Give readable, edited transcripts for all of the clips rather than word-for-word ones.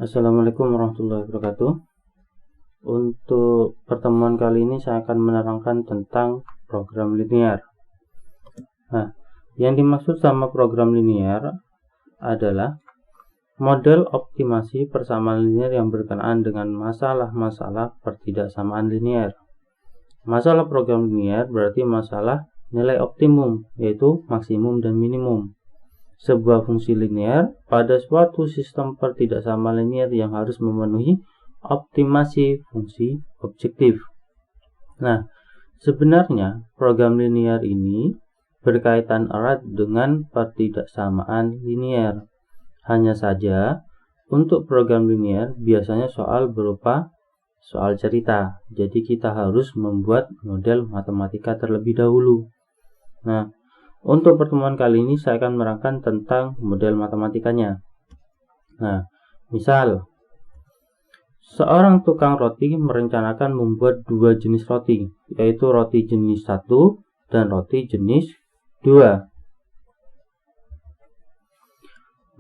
Assalamualaikum warahmatullahi wabarakatuh. Untuk pertemuan kali ini saya akan menerangkan tentang program linear. Nah, yang dimaksud sama program linear adalah model optimasi persamaan linear yang berkenaan dengan masalah-masalah pertidaksamaan linear. Masalah program linear berarti masalah nilai optimum, yaitu maksimum dan minimum sebuah fungsi linear pada suatu sistem pertidaksamaan linear yang harus memenuhi optimasi fungsi objektif. Nah, sebenarnya program linear ini berkaitan erat dengan pertidaksamaan linear. Hanya saja, untuk program linear biasanya soal berupa soal cerita. Jadi kita harus membuat model matematika terlebih dahulu. Nah, untuk pertemuan kali ini saya akan menerangkan tentang model matematikanya. Nah, misal seorang tukang roti merencanakan membuat dua jenis roti, yaitu roti jenis 1 dan roti jenis 2.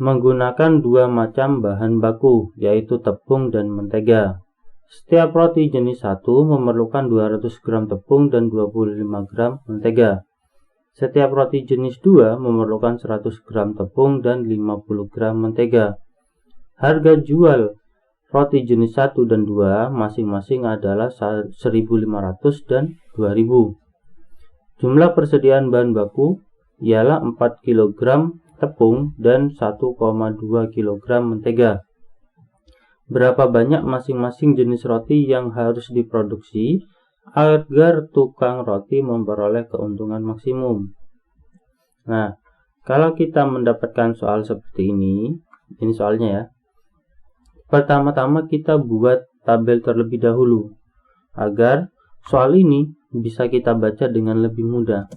Menggunakan dua macam bahan baku, yaitu tepung dan mentega. Setiap roti jenis 1 memerlukan 200 gram tepung dan 25 gram mentega. Setiap roti jenis 2 memerlukan 100 gram tepung dan 50 gram mentega. Harga jual roti jenis 1 dan 2 masing-masing adalah 1.500 dan 2.000. Jumlah persediaan bahan baku ialah 4 kg tepung dan 1,2 kg mentega. Berapa banyak masing-masing jenis roti yang harus diproduksi agar tukang roti memperoleh keuntungan maksimum? Nah, kalau kita mendapatkan soal seperti ini soalnya ya. Pertama-tama kita buat tabel terlebih dahulu agar soal ini bisa kita baca dengan lebih mudah.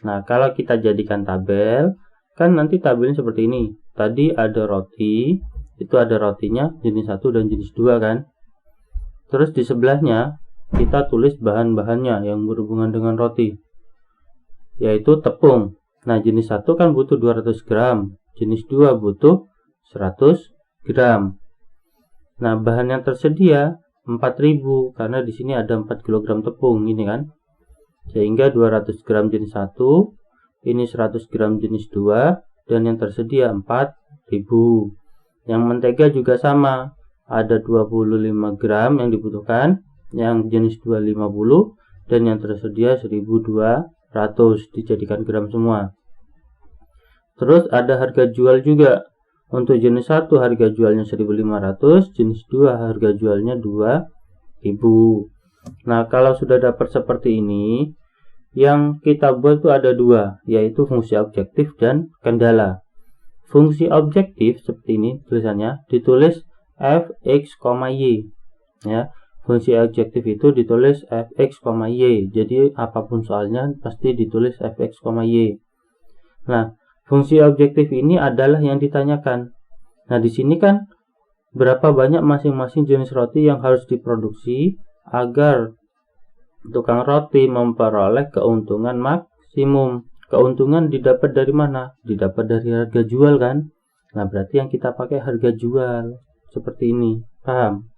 Nah, kalau kita jadikan tabel, kan nanti tabelnya seperti ini. Tadi ada roti, itu ada rotinya jenis 1 dan jenis 2 kan. Terus di sebelahnya kita tulis bahan-bahannya yang berhubungan dengan roti, yaitu tepung. Nah, jenis 1 kan butuh 200 gram, jenis 2 butuh 100 gram. Nah, bahan yang tersedia 4000 karena di sini ada 4 kg tepung ini kan. Sehingga 200 gram jenis 1, ini 100 gram jenis 2 dan yang tersedia 4000. Yang mentega juga sama, ada 25 gram yang dibutuhkan, yang jenis 250 dan yang tersedia 1200, dijadikan gram semua. Terus ada harga jual juga. Untuk jenis 1 harga jualnya 1.500, jenis 2 harga jualnya 2.000. Nah, kalau sudah dapat seperti ini, yang kita buat itu ada dua, yaitu fungsi objektif dan kendala. Fungsi objektif seperti ini tulisannya, ditulis fx, y ya. Fungsi objektif itu ditulis fx, y. Jadi apapun soalnya pasti ditulis fx, y. Nah, fungsi objektif ini adalah yang ditanyakan. Nah, di sini kan berapa banyak masing-masing jenis roti yang harus diproduksi agar tukang roti memperoleh keuntungan maksimum. Keuntungan didapat dari mana? Didapat dari harga jual kan. Nah, berarti yang kita pakai harga jual seperti ini. Paham?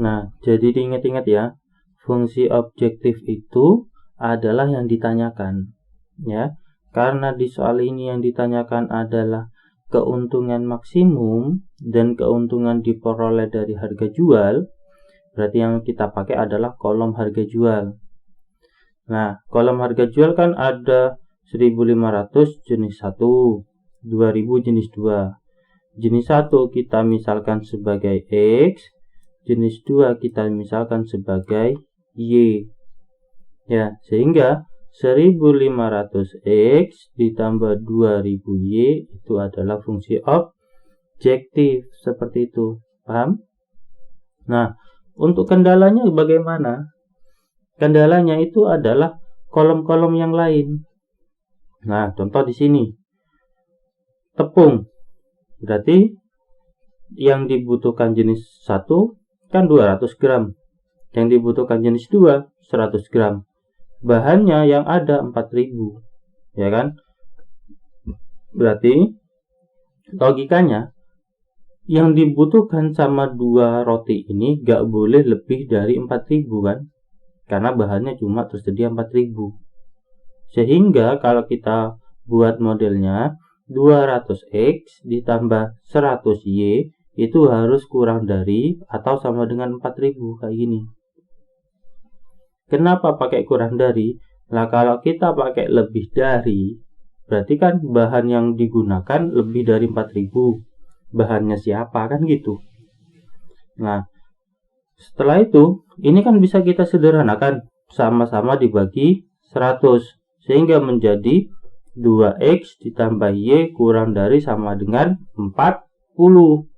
Nah, jadi diingat-ingat ya, fungsi objektif itu adalah yang ditanyakan ya. Karena di soal ini yang ditanyakan adalah keuntungan maksimum dan keuntungan diperoleh dari harga jual, berarti yang kita pakai adalah kolom harga jual. Nah, kolom harga jual kan ada 1.500 jenis 1, 2.000 jenis 2. Jenis 1 kita misalkan sebagai X, jenis 2 kita misalkan sebagai Y. Ya, sehingga 1.500X ditambah 2.000Y itu adalah fungsi objektif, seperti itu. Paham? Nah, untuk kendalanya bagaimana? Kendalanya itu adalah kolom-kolom yang lain. Nah, contoh di sini. Tepung. Berarti yang dibutuhkan jenis 1 kan 200 gram. Yang dibutuhkan jenis 2 100 gram. Bahannya yang ada 4000. Ya kan? Berarti logikanya yang dibutuhkan sama dua roti ini gak boleh lebih dari 4.000 kan, karena bahannya cuma tersedia 4.000. Sehingga kalau kita buat modelnya 200x ditambah 100y itu harus kurang dari atau sama dengan 4.000 kayak gini. Kenapa pakai kurang dari? Nah, kalau kita pakai lebih dari, berarti kan bahan yang digunakan lebih dari 4.000. Bahannya siapa kan gitu. Nah, setelah itu ini kan bisa kita sederhanakan, sama-sama dibagi 100 sehingga menjadi 2x ditambah y kurang dari sama dengan 40.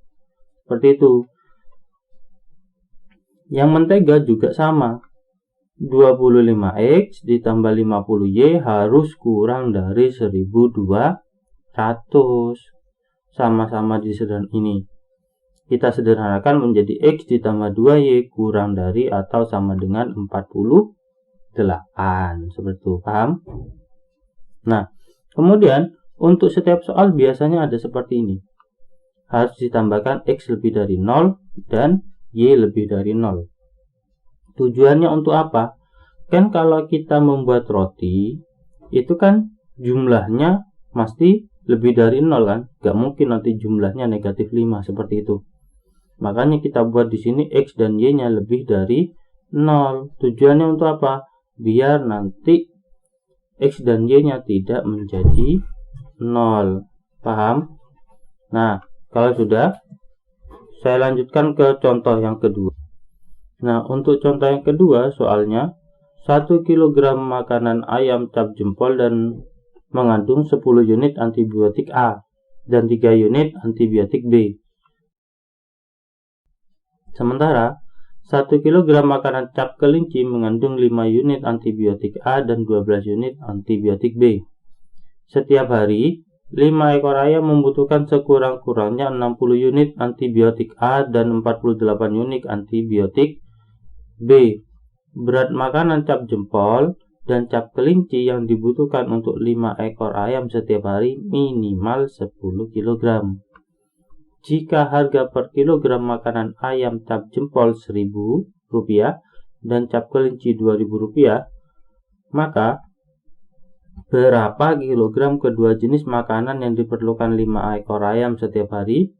Seperti itu. Yang mentega juga sama, 25x ditambah 50y harus kurang dari 1200. Sama-sama ini kita sederhanakan menjadi x ditambah 2y kurang dari atau sama dengan 48. Seperti itu, paham? Nah, kemudian untuk setiap soal biasanya ada seperti ini. Harus ditambahkan x lebih dari 0 dan y lebih dari 0. Tujuannya untuk apa? Kan kalau kita membuat roti itu kan jumlahnya pasti lebih dari 0 kan, gak mungkin nanti jumlahnya negatif 5 seperti itu. Makanya kita buat di sini x dan y nya lebih dari 0. Tujuannya untuk apa? Biar nanti x dan y nya tidak menjadi 0. Paham? Nah, kalau sudah, saya lanjutkan ke contoh yang kedua. Nah, untuk contoh yang kedua soalnya 1 kg makanan ayam cap jempol dan mengandung 10 unit antibiotik A dan 3 unit antibiotik B. Sementara 1 kg makanan cap kelinci mengandung 5 unit antibiotik A dan 12 unit antibiotik B. Setiap hari 5 ekor ayam membutuhkan sekurang-kurangnya 60 unit antibiotik A dan 48 unit antibiotik B. Berat makanan cap jempol dan cap kelinci yang dibutuhkan untuk 5 ekor ayam setiap hari minimal 10 kg. Jika harga per kilogram makanan ayam cap jempol Rp1.000 dan cap kelinci Rp2.000, maka berapa kilogram kedua jenis makanan yang diperlukan 5 ekor ayam setiap hari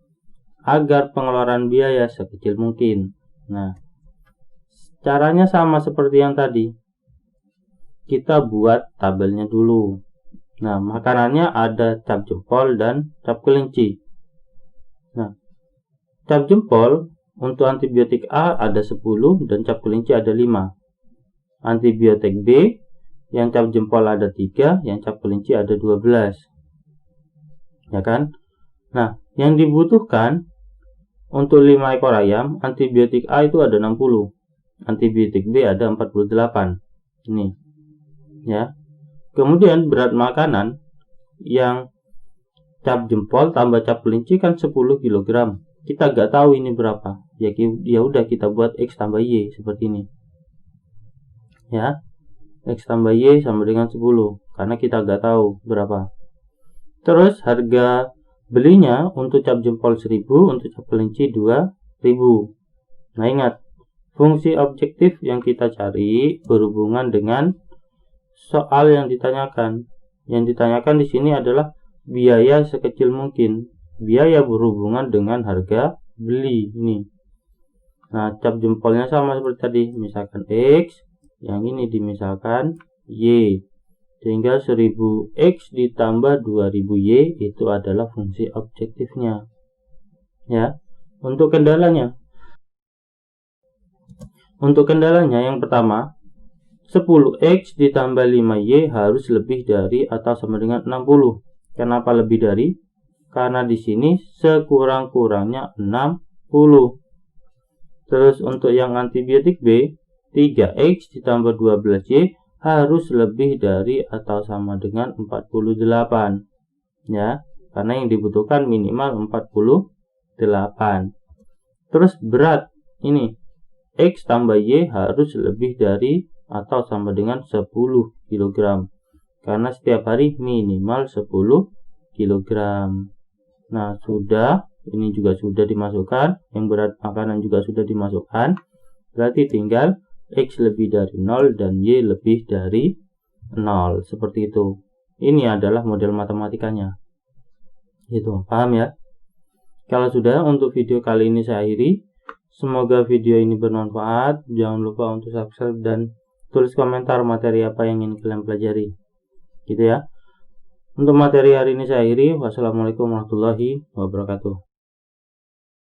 agar pengeluaran biaya sekecil mungkin? Nah, caranya sama seperti yang tadi. Kita buat tabelnya dulu. Nah, makanannya ada cap jempol dan cap kelinci. Nah, cap jempol untuk antibiotik A ada 10 dan cap kelinci ada 5. Antibiotik B yang cap jempol ada 3, yang cap kelinci ada 12. Ya kan? Nah, yang dibutuhkan untuk 5 ekor ayam, antibiotik A itu ada 60. Antibiotik B ada 48. Ini. Ya. Kemudian berat makanan yang cap jempol tambah cap kelinci kan 10 kg. Kita gak tahu ini berapa. Ya udah kita buat x tambah y seperti ini. Ya. X tambah y sama dengan 10 karena kita gak tahu berapa. Terus harga belinya untuk cap jempol 1000, untuk cap kelinci 2000. Nah, ingat, fungsi objektif yang kita cari berhubungan dengan soal yang ditanyakan. Yang ditanyakan di sini adalah biaya sekecil mungkin. Biaya berhubungan dengan harga beli ini. Nah, cap jempolnya sama seperti tadi, misalkan x, yang ini dimisalkan y. Sehingga 1000x ditambah 2000y itu adalah fungsi objektifnya. Ya. Untuk kendalanya. Untuk kendalanya yang pertama, 10x ditambah 5y harus lebih dari atau sama dengan 60. Kenapa lebih dari? Karena di sini sekurang-kurangnya 60. Terus untuk yang antibiotik B, 3x ditambah 12y harus lebih dari atau sama dengan 48. Ya, karena yang dibutuhkan minimal 48. Terus berat ini x tambah y harus lebih dari atau sama dengan 10 kg. Karena setiap hari minimal 10 kg. Nah, sudah. ini juga sudah dimasukkan, yang berat makanan juga sudah dimasukkan, berarti tinggal X lebih dari 0 dan Y lebih dari 0, seperti itu. Ini adalah model matematikanya. Itu, paham ya? Kalau sudah, untuk video kali ini saya akhiri. Semoga video ini bermanfaat. Jangan lupa untuk subscribe dan tulis komentar materi apa yang ingin kalian pelajari. Gitu ya. Untuk materi hari ini saya akhiri. Wassalamualaikum warahmatullahi wabarakatuh.